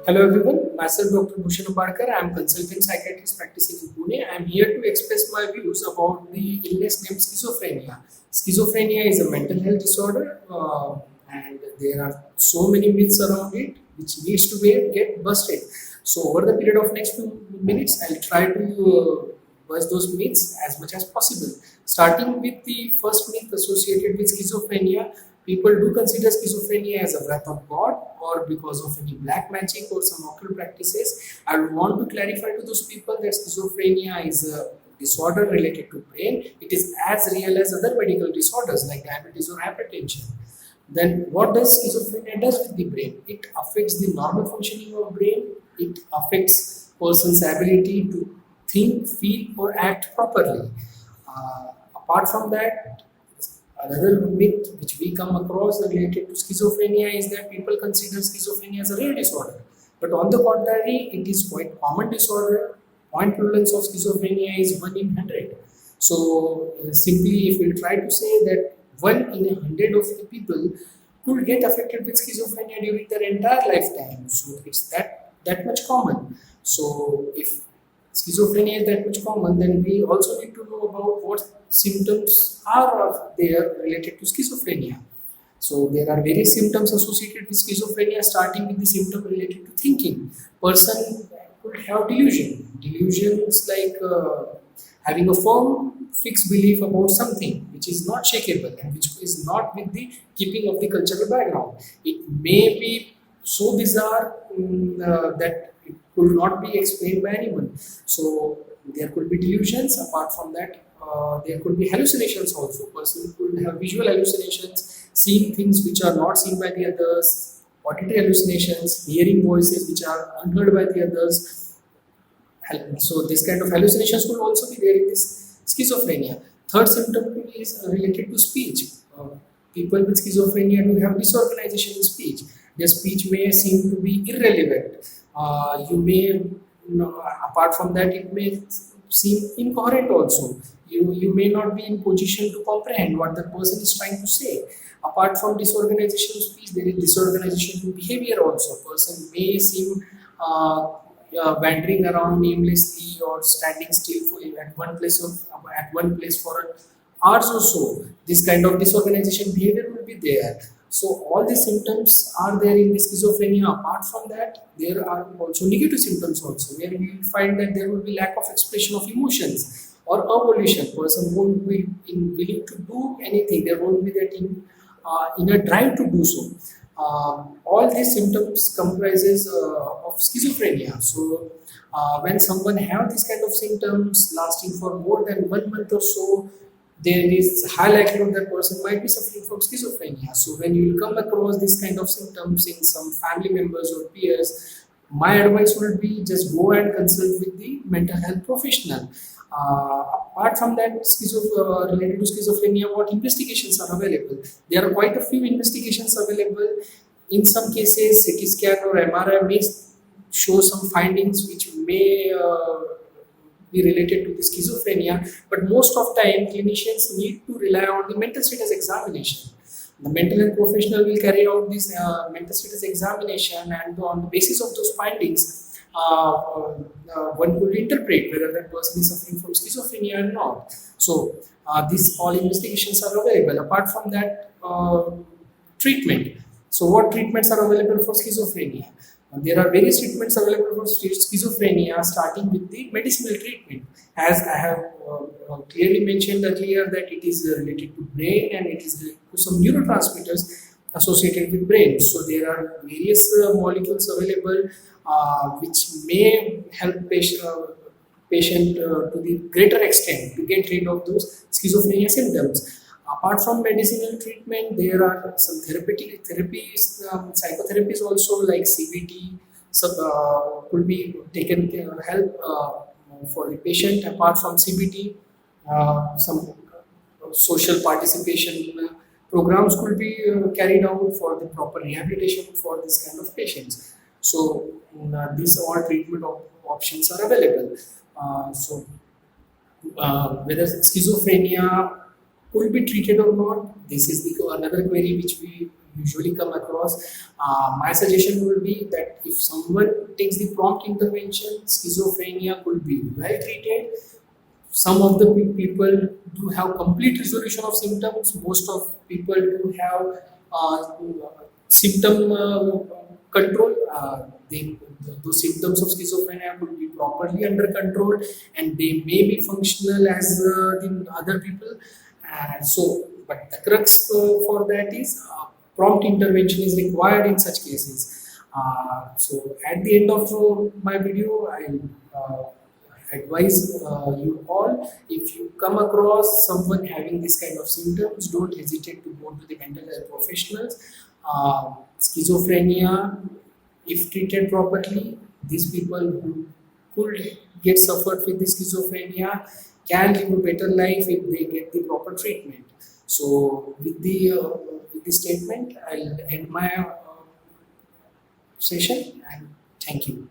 Hello everyone, myself Dr. Bhushan Ambadkar. I am consultant psychiatrist practicing in Pune. I am here to express my views about the illness named schizophrenia. Schizophrenia is a mental health disorder and there are so many myths around it which needs to get busted. So over the period of next few minutes, I'll try to bust those myths as much as possible. Starting with the first myth associated with schizophrenia, people do consider schizophrenia as a wrath of God or because of any black magic or some occult practices. I would want to clarify to those people that schizophrenia is a disorder related to brain. It is as real as other medical disorders like diabetes or hypertension. Then what does schizophrenia does with the brain? It affects the normal functioning of brain. It affects person's ability to think, feel or act properly. Apart from that, another myth which we come across related to schizophrenia is that people consider schizophrenia as a rare disorder. But on the contrary, it is quite common disorder. Point prevalence of schizophrenia is 1 in 100. So simply if we try to say that 1 in 100 of the people could get affected with schizophrenia during their entire lifetime. So it's that much common. So if schizophrenia is that much common, then we also need to know about what symptoms are there related to schizophrenia. So there are various symptoms associated with schizophrenia, starting with the symptom related to thinking. Person could have delusions like having a firm fixed belief about something which is not shakeable and which is not with the keeping of the cultural background. It may be so bizarre that it could not be explained by anyone. So there could be delusions. Apart from that, there could be hallucinations also. Person could have visual hallucinations, seeing things which are not seen by the others, auditory hallucinations, hearing voices which are unheard by the others. So this kind of hallucinations could also be there in this schizophrenia. Third symptom is related to speech. People with schizophrenia do have disorganization in speech. Their speech may seem to be irrelevant. You may, apart from that, it may seem incoherent also. You may not be in position to comprehend what the person is trying to say. Apart from disorganization of speech, there is disorganization in behavior also. Person may seem wandering around aimlessly or standing still at one place for hours or so. This kind of disorganization behavior will be there. So all these symptoms are there in the schizophrenia. Apart from that, there are also negative symptoms also, where we will find that there will be lack of expression of emotions or evolution. Person won't be willing to do anything. There won't be that inner drive to do so. All these symptoms comprises of schizophrenia. So when someone have these kind of symptoms lasting for more than 1 month or so, there is high likelihood that person might be suffering from schizophrenia. So when you will come across this kind of symptoms in some family members or peers, my advice would be just go and consult with the mental health professional. Apart from that, related to schizophrenia, what investigations are available? There are quite a few investigations available. In some cases, CT scan or MRI may show some findings which may be related to the schizophrenia, but most of time clinicians need to rely on the mental status examination. The mental health professional will carry out this mental status examination, and on the basis of those findings, one could interpret whether that person is suffering from schizophrenia or not. So these all investigations are available. Apart from that, treatment. So what treatments are available for schizophrenia? There are various treatments available for schizophrenia, starting with the medicinal treatment. As I have clearly mentioned earlier, that it is related to brain and it is related to some neurotransmitters associated with brain. So there are various molecules available which may help patient to the greater extent to get rid of those schizophrenia symptoms. Apart from medicinal treatment, there are some therapies, psychotherapies also, like CBT. Could be taken help for the patient. Apart from CBT, some social participation programs could be carried out for the proper rehabilitation for this kind of patients. So these all treatment options are available. Whether schizophrenia could be treated or not, this is another query which we usually come across. My suggestion would be that if someone takes the prompt intervention, schizophrenia could be well treated. Some of the people do have complete resolution of symptoms. Most of people do have symptom control. Those symptoms of schizophrenia could be properly under control, and they may be functional as the other people. But the crux for that is prompt intervention is required in such cases. So at the end of my video, I advise you all, if you come across someone having this kind of symptoms, don't hesitate to go to the mental health professionals. Schizophrenia, if treated properly, these people who could get suffered with the schizophrenia can live a better life if they get the proper treatment. So with the statement, I'll end my session, and thank you.